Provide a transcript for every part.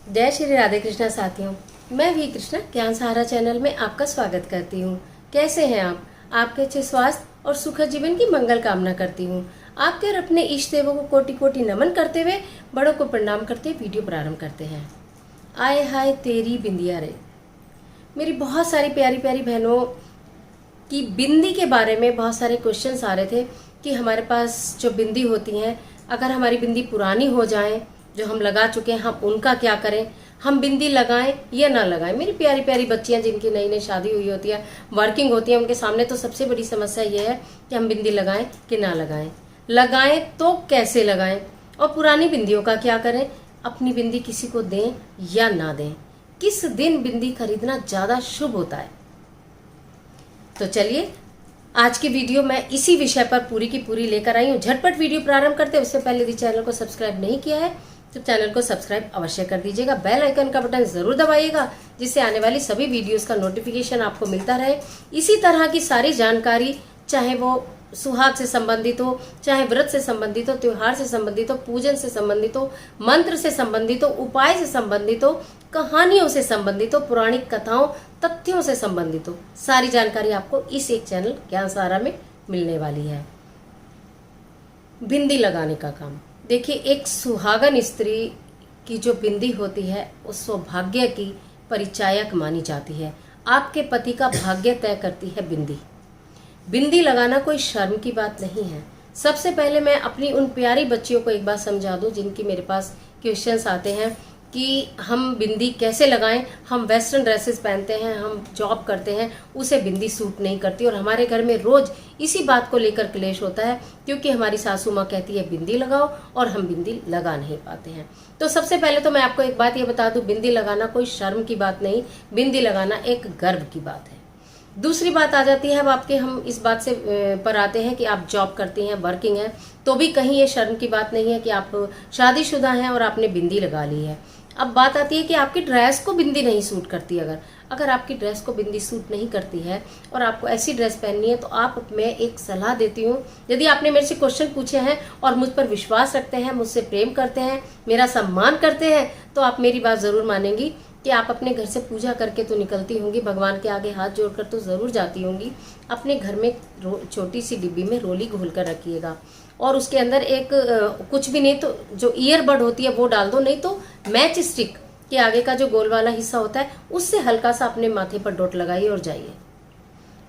जय श्री राधे कृष्णा साथियों, मैं भी कृष्णा ज्ञान सहारा चैनल में आपका स्वागत करती हूँ। कैसे हैं आप? आपके अच्छे स्वास्थ्य और सुखद जीवन की मंगल कामना करती हूँ। आपके और अपने इष्ट देवों को कोटि कोटि नमन करते हुए बड़ों को प्रणाम करते वीडियो प्रारंभ करते हैं। आए हाय तेरी बिंदिया रे। मेरी बहुत सारी प्यारी प्यारी बहनों की बिंदी के बारे में बहुत सारे क्वेश्चंस आ रहे थे कि हमारे पास जो बिंदी होती हैं, अगर हमारी बिंदी पुरानी हो जाए, जो हम लगा चुके हैं, हम उनका क्या करें? हम बिंदी लगाएं या ना लगाएं? मेरी प्यारी प्यारी बच्चियां जिनकी नई नई शादी हुई होती है, वर्किंग होती है, उनके सामने तो सबसे बड़ी समस्या ये है कि हम बिंदी लगाएं कि ना लगाएं, लगाएं तो कैसे लगाएं, और पुरानी बिंदियों का क्या करें? अपनी बिंदी किसी को दें या ना दें? किस दिन बिंदी खरीदना ज्यादा शुभ होता है? तो चलिए आज की वीडियो मैं इसी विषय पर पूरी की पूरी लेकर आई हूँ। झटपट वीडियो प्रारंभ करते हैं। उससे पहले यदि चैनल को सब्सक्राइब नहीं किया है तो चैनल को सब्सक्राइब अवश्य कर दीजिएगा। बेल आइकन का बटन जरूर दबाइएगा, जिससे आने वाली सभी वीडियोस का नोटिफिकेशन आपको मिलता रहे। इसी तरह की सारी जानकारी, चाहे वो सुहाग से संबंधित हो, चाहे व्रत से संबंधित हो, त्योहार से संबंधित हो, पूजन से संबंधित हो, मंत्र से संबंधित हो, उपाय से संबंधित हो, कहानियों से संबंधित हो, पौराणिक कथाओं तथ्यों से संबंधित हो, सारी जानकारी आपको इस एक चैनल ज्ञान सहारा में मिलने वाली है। बिंदी लगाने का काम देखिए, एक सुहागन स्त्री की जो बिंदी होती है उस सौभाग्य की परिचायक मानी जाती है। आपके पति का भाग्य तय करती है बिंदी। बिंदी लगाना कोई शर्म की बात नहीं है। सबसे पहले मैं अपनी उन प्यारी बच्चियों को एक बात समझा दूं जिनकी मेरे पास क्वेश्चंस आते हैं कि हम बिंदी कैसे लगाएं। हम वेस्टर्न ड्रेसेस पहनते हैं, हम जॉब करते हैं, उसे बिंदी सूट नहीं करती, और हमारे घर में रोज इसी बात को लेकर क्लेश होता है क्योंकि हमारी सासू माँ कहती है बिंदी लगाओ और हम बिंदी लगा नहीं पाते हैं। तो सबसे पहले तो मैं आपको एक बात ये बता दूं, बिंदी लगाना कोई शर्म की बात नहीं, बिंदी लगाना एक गर्व की बात है। दूसरी बात आ जाती है, अब आपके हम इस बात से पर आते हैं कि आप जॉब करती हैं, वर्किंग हैं, तो भी कहीं ये शर्म की बात नहीं है कि आप शादीशुदा हैं और आपने बिंदी लगा ली है। अब बात आती है कि आपकी ड्रेस को बिंदी नहीं सूट करती। अगर आपकी ड्रेस को बिंदी सूट नहीं करती है और आपको ऐसी ड्रेस पहननी है, तो आप, मैं एक सलाह देती हूँ, यदि आपने मेरे से क्वेश्चन पूछे हैं और मुझ पर विश्वास रखते हैं, मुझसे प्रेम करते हैं, मेरा सम्मान करते हैं, तो आप मेरी बात जरूर मानेंगी कि आप अपने घर से पूजा करके तो निकलती होंगी, भगवान के आगे हाथ जोड़कर तो जरूर जाती होंगी। अपने घर में छोटी सी डिब्बी में रोली घोल कर रखिएगा और उसके अंदर एक कुछ भी नहीं तो जो ईयरबड होती है वो डाल दो, नहीं तो मैच स्टिक के आगे का जो गोल वाला हिस्सा होता है उससे हल्का सा अपने माथे पर डॉट लगाइए और जाइए।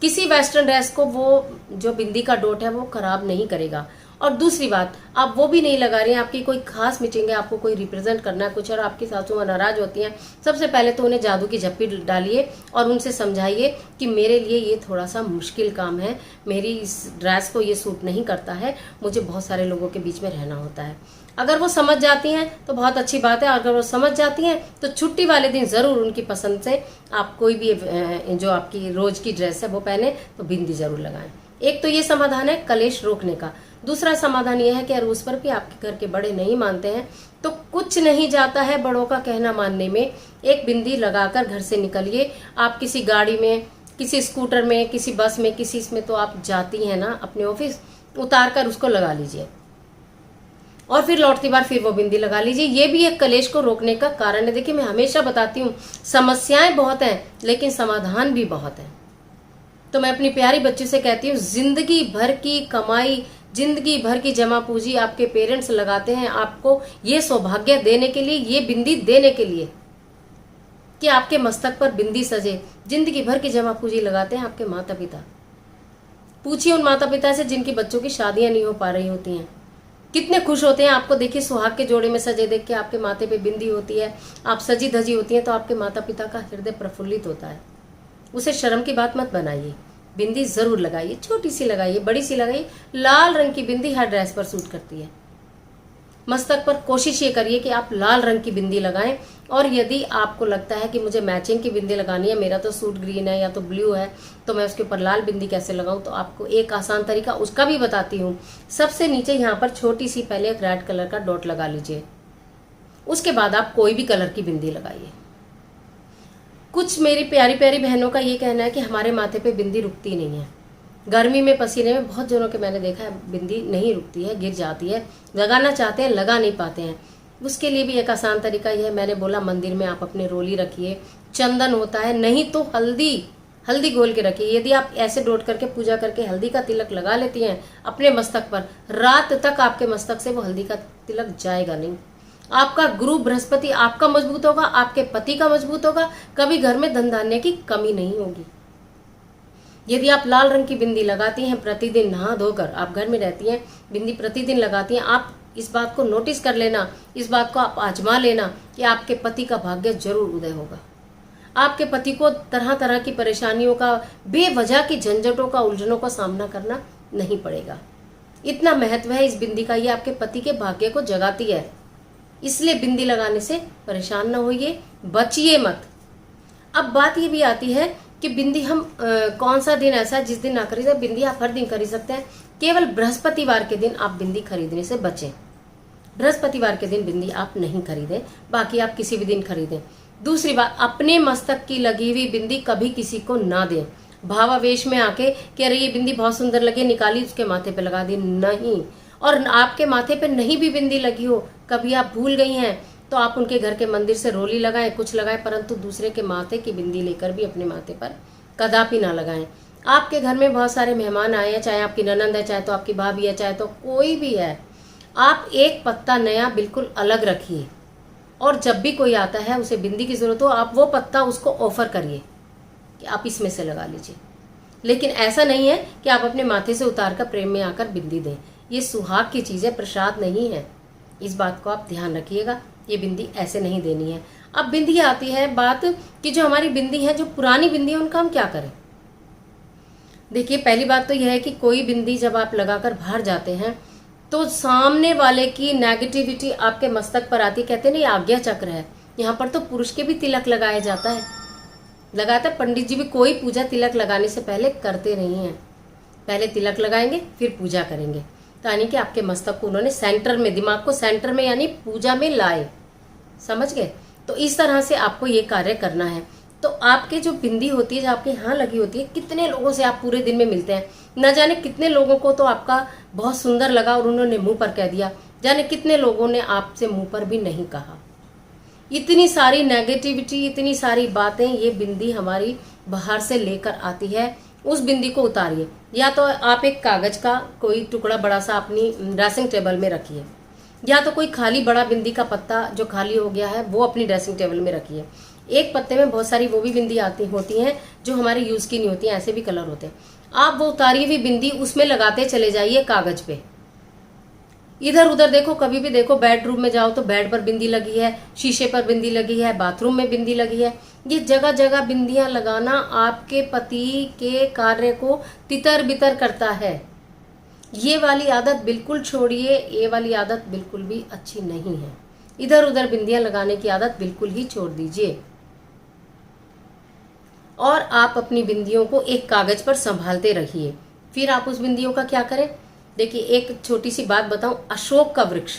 किसी वेस्टर्न ड्रेस को वो जो बिंदी का डॉट है वो खराब नहीं करेगा। और दूसरी बात, आप वो भी नहीं लगा रही हैं, आपकी कोई खास मीटिंग है, आपको कोई रिप्रेजेंट करना है कुछ, और आपकी सासू माँ नाराज होती हैं, सबसे पहले तो उन्हें जादू की झप्पी डालिए और उनसे समझाइए कि मेरे लिए ये थोड़ा सा मुश्किल काम है, मेरी इस ड्रेस को ये सूट नहीं करता है, मुझे बहुत सारे लोगों के बीच में रहना होता है। अगर वो समझ जाती हैं तो बहुत अच्छी बात है। अगर वो समझ जाती हैं तो छुट्टी वाले दिन जरूर उनकी पसंद से आप कोई भी जो आपकी रोज की ड्रेस है वो पहने, तो बिंदी जरूर लगाएं। एक तो ये समाधान है कलेश रोकने का। दूसरा समाधान यह है कि अगर उस पर भी आपके घर के बड़े नहीं मानते हैं तो कुछ नहीं जाता है बड़ों का कहना मानने में। एक बिंदी लगाकर घर से निकलिए। आप किसी गाड़ी में, किसी स्कूटर में, किसी बस में, किसी इसमें तो आप जाती हैं ना अपने ऑफिस, उतार कर उसको लगा लीजिए और फिर लौटती बार फिर वो बिंदी लगा लीजिए। ये भी एक कलेश को रोकने का कारण है। देखिए, मैं हमेशा बताती हूँ, समस्याएं बहुत हैं लेकिन समाधान भी बहुत है। तो मैं अपनी प्यारी बच्ची से कहती हूँ, जिंदगी भर की कमाई, जिंदगी भर की जमा पूंजी आपके पेरेंट्स लगाते हैं आपको ये सौभाग्य देने के लिए, ये बिंदी देने के लिए कि आपके मस्तक पर बिंदी सजे। जिंदगी भर की जमा पूंजी लगाते हैं आपके माता पिता। पूछिए उन माता पिता से जिनकी बच्चों की शादियां नहीं हो पा रही होती हैं, कितने खुश होते हैं आपको देखिए सुहाग के जोड़े में सजे देख के। आपके माथे पे बिंदी होती है, आप सजी धजी होती हैं, तो आपके माता पिता का हृदय प्रफुल्लित होता है। उसे शर्म की बात मत बनाइए, बिंदी जरूर लगाइए, छोटी सी लगाइए, बड़ी सी लगाइए। लाल रंग की बिंदी हर ड्रेस पर सूट करती है। मस्तक पर कोशिश ये करिए कि आप लाल रंग की बिंदी लगाएं। और यदि आपको लगता है कि मुझे मैचिंग की बिंदी लगानी है, मेरा तो सूट ग्रीन है या तो ब्लू है, तो मैं उसके ऊपर लाल बिंदी कैसे लगाऊं, तो आपको एक आसान तरीका उसका भी बताती हूँ। सबसे नीचे यहाँ पर छोटी सी पहले एक रेड कलर का डॉट लगा लीजिए, उसके बाद आप कोई भी कलर की बिंदी लगाइए। कुछ मेरी प्यारी प्यारी बहनों का ये कहना है कि हमारे माथे पे बिंदी रुकती नहीं है। गर्मी में, पसीने में बहुत जनों के मैंने देखा है बिंदी नहीं रुकती है, गिर जाती है। लगाना चाहते हैं, लगा नहीं पाते हैं। उसके लिए भी एक आसान तरीका यह है, मैंने बोला मंदिर में आप अपने रोली रखिए, चंदन होता है, नहीं तो हल्दी घोल के रखिए। यदि आप ऐसे डोट करके पूजा करके हल्दी का तिलक लगा लेती हैं अपने मस्तक पर, रात तक आपके मस्तक से वो हल्दी का तिलक जाएगा नहीं। आपका गुरु बृहस्पति आपका मजबूत होगा, आपके पति का मजबूत होगा, कभी घर में धन धान्य की कमी नहीं होगी। यदि आप लाल रंग की बिंदी लगाती हैं, प्रतिदिन नहा धोकर आप घर में रहती हैं, बिंदी प्रतिदिन लगाती हैं, आप इस बात को नोटिस कर लेना, इस बात को आप आजमा लेना कि आपके पति का भाग्य जरूर उदय होगा। आपके पति को तरह तरह की परेशानियों का, बेवजह की झंझटों का, उलझनों का सामना करना नहीं पड़ेगा। इतना महत्व है इस बिंदी का, ये आपके पति के भाग्य को जगाती है। इसलिए बिंदी लगाने से परेशान ना होइए, बचिए मत। अब बात ये भी आती है कि बिंदी हम कौन सा दिन ऐसा है जिस दिन ना खरीदे। बिंदी आप हर दिन खरीद सकते हैं, केवल बृहस्पतिवार के दिन आप बिंदी खरीदने से बचें। बृहस्पतिवार के दिन बिंदी आप नहीं खरीदें, बाकी आप किसी भी दिन खरीदें। दूसरी बात, अपने मस्तक की लगी हुई बिंदी कभी किसी को ना दें। भावावेश में आके कि अरे ये बिंदी बहुत सुंदर लगे, निकाली उसके माथे पे लगा दी, नहीं। और आपके माथे पे नहीं भी बिंदी लगी हो, कभी आप भूल गई हैं तो आप उनके घर के मंदिर से रोली लगाएं, कुछ लगाएं, परंतु दूसरे के माथे की बिंदी लेकर भी अपने माथे पर कदापि ना लगाएं। आपके घर में बहुत सारे मेहमान आए हैं, चाहे आपकी ननंद है, चाहे तो आपकी भाभी है, चाहे तो कोई भी है, आप एक पत्ता नया बिल्कुल अलग रखिए और जब भी कोई आता है उसे बिंदी की जरूरत हो, आप वो पत्ता उसको ऑफर करिए कि आप इसमें से लगा लीजिए। लेकिन ऐसा नहीं है कि आप अपने माथे से उतार कर प्रेम में आकर बिंदी दें। ये सुहाग की चीज़ है, प्रसाद नहीं है। इस बात को आप ध्यान रखिएगा, ये बिंदी ऐसे नहीं देनी है। अब बिंदी आती है बात कि जो हमारी बिंदी है, जो पुरानी बिंदी है, उनका हम क्या करें। देखिए, पहली बात तो यह है कि कोई बिंदी जब आप लगाकर बाहर जाते हैं तो सामने वाले की नेगेटिविटी आपके मस्तक पर आती। कहते नहीं, आज्ञा चक्र है। यहाँ पर तो पुरुष के भी तिलक लगाया जाता है, लगाता है। पंडित जी भी कोई पूजा तिलक लगाने से पहले करते नहीं हैं, पहले तिलक लगाएंगे फिर पूजा करेंगे। तो यानी कि आपके मस्तक को उन्होंने सेंटर में, दिमाग को सेंटर में यानी पूजा में लाए, समझ गए। तो इस तरह से आपको ये कार्य करना है। तो आपके जो बिंदी होती है, जो आपके यहाँ लगी होती है, कितने लोगों से आप पूरे दिन में मिलते हैं, न जाने कितने लोगों को तो आपका बहुत सुंदर लगा और उन्होंने मुंह पर कह दिया, जाने कितने लोगों ने आपसे मुंह पर भी नहीं कहा। इतनी सारी नेगेटिविटी, इतनी सारी बातें ये बिंदी हमारी बाहर से लेकर आती है। उस बिंदी को उतारिए, या तो आप एक कागज का कोई टुकड़ा बड़ा सा अपनी ड्रेसिंग टेबल में रखिए, या तो कोई खाली बड़ा बिंदी का पत्ता जो खाली हो गया है वो अपनी ड्रेसिंग टेबल में रखिए। एक पत्ते में बहुत सारी वो भी बिंदी आती होती हैं जो हमारे यूज की नहीं होती हैं, ऐसे भी कलर होते हैं। आप वो उतारी हुई बिंदी उसमें लगाते चले जाइए कागज पे। इधर उधर देखो, कभी भी देखो, बेडरूम में जाओ तो बेड पर बिंदी लगी है, शीशे पर बिंदी लगी है, बाथरूम में बिंदी लगी है। ये जगह जगह बिंदियां लगाना आपके पति के कार्य को तितर बितर करता है। ये वाली आदत बिल्कुल छोड़िए, ये वाली आदत बिल्कुल भी अच्छी नहीं है। इधर उधर बिंदियां लगाने की आदत बिल्कुल ही छोड़ दीजिए। और आप अपनी बिंदियों को एक कागज पर संभालते रहिए। फिर आप उस बिंदियों का क्या करें, देखिए एक छोटी सी बात बताऊं। अशोक का वृक्ष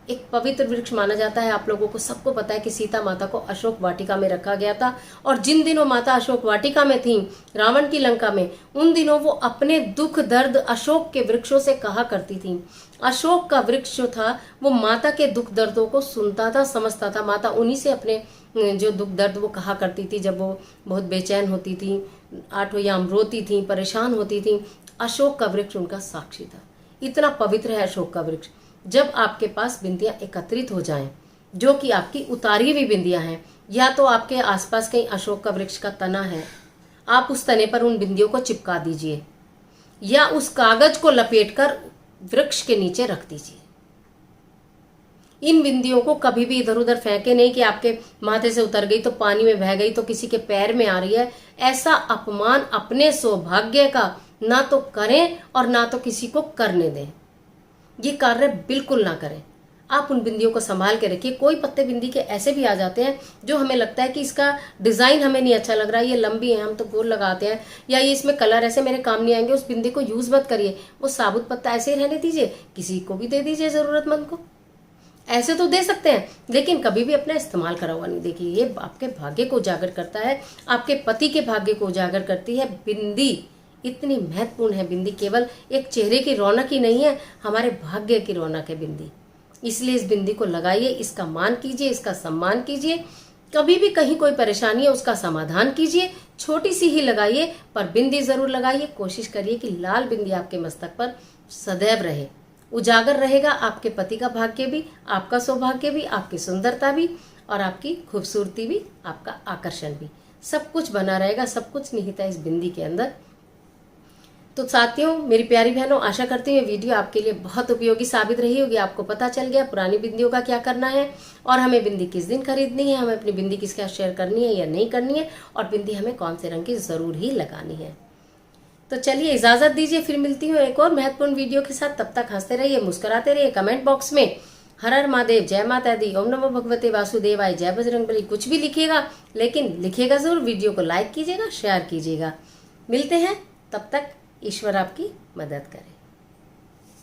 एक पवित्र वृक्ष माना जाता है। आप लोगों को सबको पता है कि सीता माता को अशोक वाटिका में रखा गया था, और जिन दिनों माता अशोक वाटिका में थी रावण की लंका में, उन दिनों वो अपने दुख दर्द अशोक के वृक्षों से कहा करती थी। अशोक का वृक्ष जो था वो माता के दुख दर्दों को सुनता था, समझता था। माता उन्हीं से अपने जो दुख दर्द वो कहा करती थी जब वो बहुत बेचैन होती थी, आठों याम रोती थी, परेशान होती थी। अशोक का वृक्ष उनका साक्षी था। इतना पवित्र है अशोक का वृक्ष। जब आपके पास बिंदियां एकत्रित हो जाएं, जो कि आपकी उतारी हुई बिंदियां हैं, या तो आपके आसपास कहीं अशोक का वृक्ष का तना है, आप उस तने पर उन बिंदियों को चिपका दीजिए, या उस कागज को लपेटकर वृक्ष के नीचे रख दीजिए। इन बिंदियों को कभी भी इधर उधर फेंके नहीं कि आपके माथे से उतर गई तो पानी में बह गई तो किसी के पैर में आ रही है। ऐसा अपमान अपने सौभाग्य का ना तो करें और ना तो किसी को करने दें। ये कार्य बिल्कुल ना करें। आप उन बिंदियों को संभाल के रखिए। कोई पत्ते बिंदी के ऐसे भी आ जाते हैं जो हमें लगता है कि इसका डिजाइन हमें नहीं अच्छा लग रहा है, ये लंबी है, हम तो गोल लगाते हैं, या ये इसमें कलर ऐसे मेरे काम नहीं आएंगे। उस बिंदी को यूज मत करिए, वो साबुत पत्ता ऐसे ही रहने दीजिए, किसी को भी दे दीजिए जरूरतमंद को। ऐसे तो दे सकते हैं, लेकिन कभी भी अपना इस्तेमाल करा हुआ नहीं। देखिए, ये आपके भाग्य को उजागर करता है, आपके पति के भाग्य को उजागर करती है। बिंदी इतनी महत्वपूर्ण है। बिंदी केवल एक चेहरे की रौनक ही नहीं है, हमारे भाग्य की रौनक है बिंदी। इसलिए इस बिंदी को लगाइए, इसका मान कीजिए, इसका सम्मान कीजिए। कभी भी कहीं कोई परेशानी है उसका समाधान कीजिए। छोटी सी ही लगाइए पर बिंदी जरूर लगाइए। कोशिश करिए कि लाल बिंदी आपके मस्तक पर सदैव रहे। उजागर रहेगा आपके पति का भाग्य भी, आपका सौभाग्य भी, आपकी सुंदरता भी और आपकी खूबसूरती भी, आपका आकर्षण भी। सब कुछ बना रहेगा, सब कुछ निहित है इस बिंदी के अंदर। तो साथियों, मेरी प्यारी बहनों, आशा करती हूँ ये वीडियो आपके लिए बहुत उपयोगी साबित रही होगी। आपको पता चल गया पुरानी बिंदियों का क्या करना है और हमें बिंदी किस दिन खरीदनी है, हमें अपनी बिंदी किसके साथ शेयर करनी है या नहीं करनी है, और बिंदी हमें कौन से रंग की जरूर ही लगानी है। तो चलिए इजाजत दीजिए, फिर मिलती हूँ एक और महत्वपूर्ण वीडियो के साथ। तब तक हंसते रहिए, मुस्कुराते रहिए। कमेंट बॉक्स में हर हर महादेव, जय माता दी, ओम नमो भगवते वासुदेवाय, जय बजरंगबली कुछ भी लिखिएगा, लेकिन लिखिएगा जरूर। वीडियो को लाइक कीजिएगा, शेयर कीजिएगा। मिलते हैं, तब तक ईश्वर आपकी मदद करे।